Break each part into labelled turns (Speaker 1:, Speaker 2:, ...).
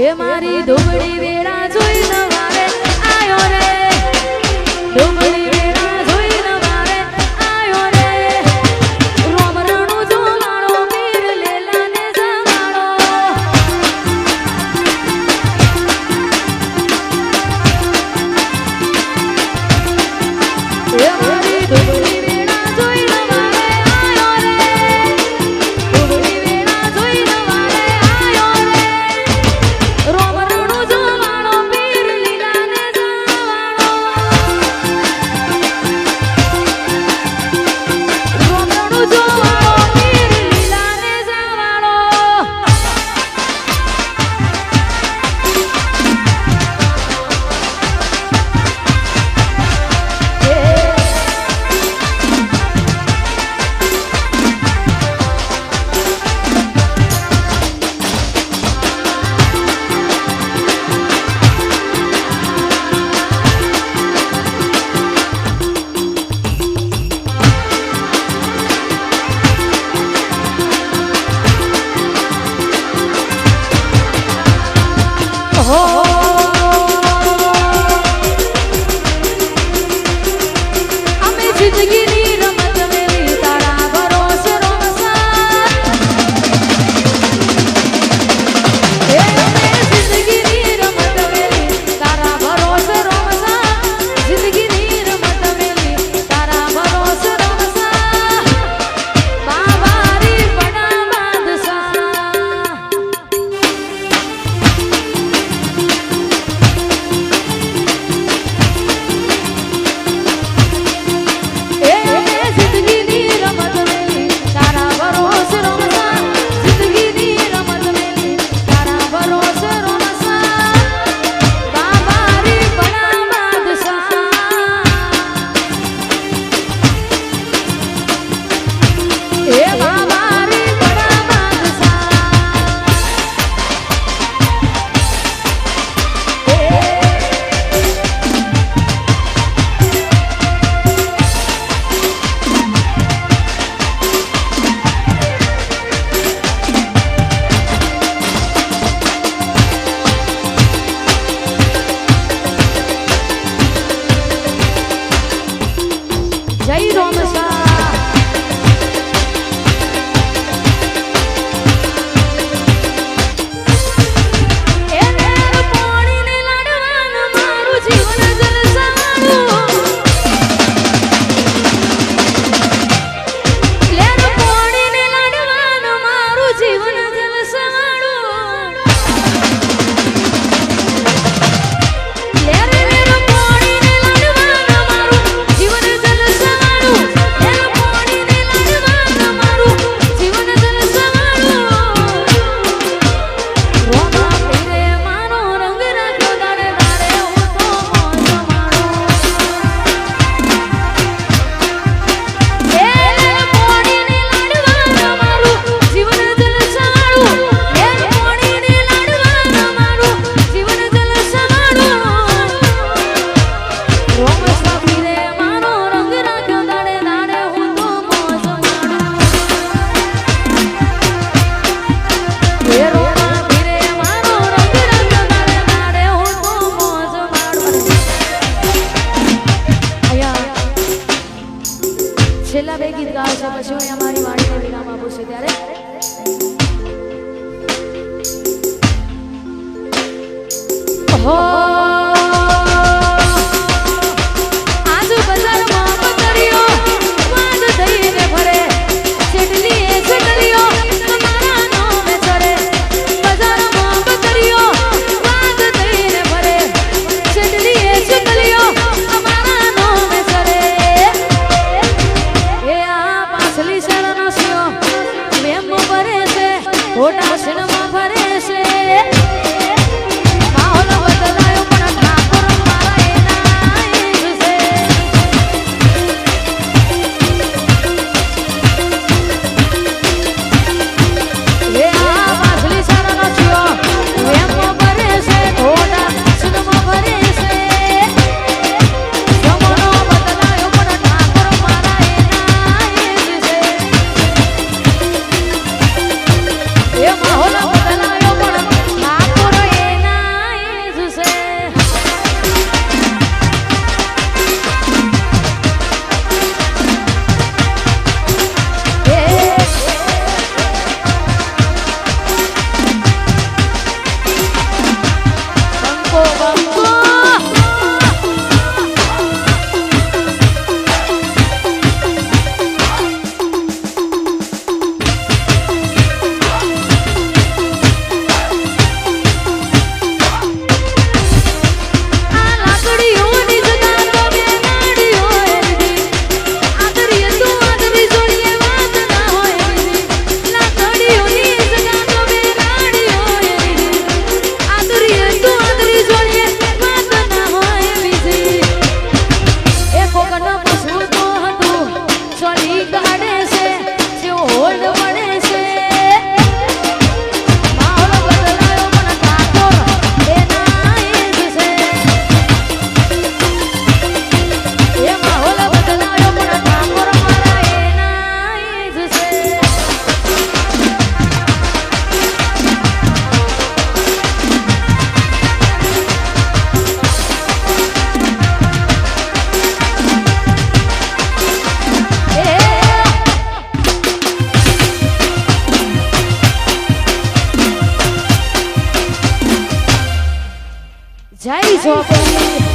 Speaker 1: એ મારી ડુંગળી વેળા જોઈ નવારે આયો રે ડુંગળી વેળા જોઈ નવારે આયો રે રોમરણું જોવાળો મીર લેલાને જવાળો એ મારી ડુંગળી વેળા જોઈ નવારે આયો રે ડુંગળી વેળા જોઈ નવારે આયો રે રોમરણું જોવાળો મીર લીલાને જવાળો રોમરણું જોવાળો મીર લીલાને જવાળો અમે જિંદગીની રમત મેલી તારા ભરોસે રમસા એ અમે જિંદગીની રમત મેલી તારા ભરોસે રમસા જિંદગીની રમત મેલી તારા ભરોસે રમસા બાવારી બડા બાદશાહ જિંદગીની રમત મેલી તારા ભરોસે રમસા જિંદગીની રમત મેલી તારા ભરોસે રમસા બાબારી બડા બાદશાહ એ બાબારી બડા બાદશાહ જય રોમસા એ રેર પોણીને લાડવાનું મારું જીવન જલસાવાળું લેર પોણીને લાડવાનું મારું જીવન જલસાવાળું લેર લેર પોણીને લાડવાનું મારું જીવન જલસાવાળું લેર પોણીને લાડવાનું મારું જીવન જલસાવાળું રોમા પીરે માનો રંગ રાખ્યો દાડે દાડે હું તો મોજ માણું એ લેર પોણીને લાડવાનું મારું જીવન જલસાવાળું લેર પોણીને લાડવાનું મારું જીવન જલસાવાળું રોમસા પીરે માનો રંગ રાખ્યો દાડે દાડે હું તો મોજ માણું એ રોમા પીરે માનો રંગ રાખ્યો દાડે દાડે હું તો મોજ માણું અહીંયા છેલ્લા બે ગીત ગાવ છે પછી હું અહીંયા મારી વાણીને વિરામ આપું છું ત્યારે આજ બજારમાં પતરીઓ વાદ થઈને ફરે ચેટલી એ ચેટલીઓ તમારા નામે ચડે બજારમાં પતરીઓ વાદ થઈને ફરે ચેટલી એ ચેટલીઓ અમારા નામે ચડે એ આ પાછલી શરણ સ્યો મેમ ભરે છે ખોટા શણમાં ભરે છે માહોલ બદલાયો પણ ઠાકોર મારા એના એ જ છે એ આ પાછલી શરણ સ્યો મેમ ભરે છે ખોટા શણમાં ભરે છે જમાનો બદલાયો પણ ઠાકોર મારા એના એ જ છે મારી છોકરી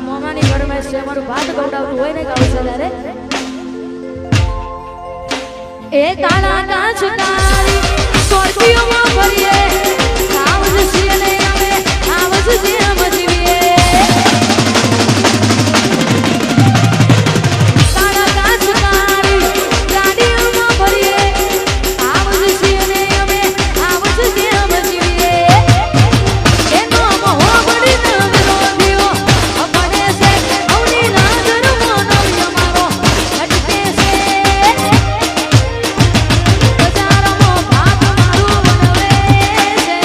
Speaker 1: મોમાની ફરમાઈશ છે મારું ભાત ગવડાવતું હોય ને ગાવસલારે એ કાળા કાચ કાળી સ્કોર્પિયોમાં ભરીએ આવજ છીએ ને અમે આવજ જેમ જીવીએ કાળા કાચ કાળી ગાડીઓમાં ભરીએ આવજ છીએ ને અમે આવજ જેમ જીવીએ એનો મોહ બળી ન વિરોધીઓ અપને છે અવની નજર મોનો અમારો હટકે છે બજારમાં ભાત મારું બનવે છે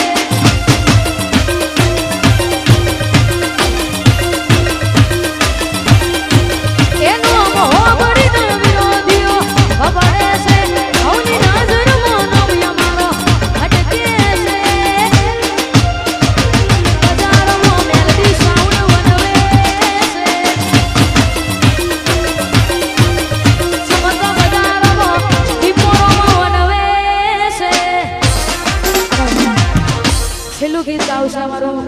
Speaker 1: એનો મોહ બળી ન વિરોધીઓ અપને છે અવની નજર મોનો અમારો હટકે છે બજારમાં મેલડી સાઉન્ડ બનવે છે સમગ્ર બજારમાં દીપોરોમાં બનવે છે છેલ્લું ગીત ગાવશે મારું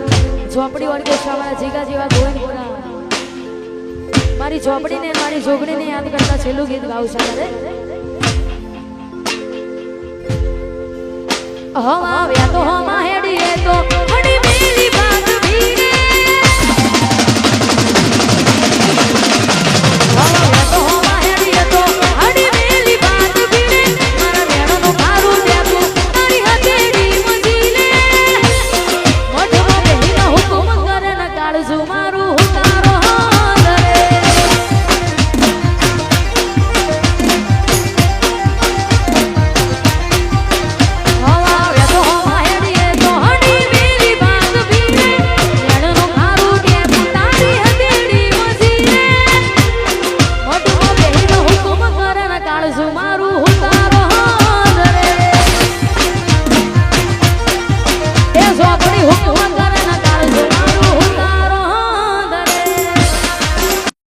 Speaker 1: ઝોપડી વાળી ગોસા મારા જીગા જેવા ગોવિંદપુરા મારી ઝોપડીને મારી જોગણીને યાદ કરતા છેલ્લું ગીત ગાવશે મારે હવા આવ્યા તો હવા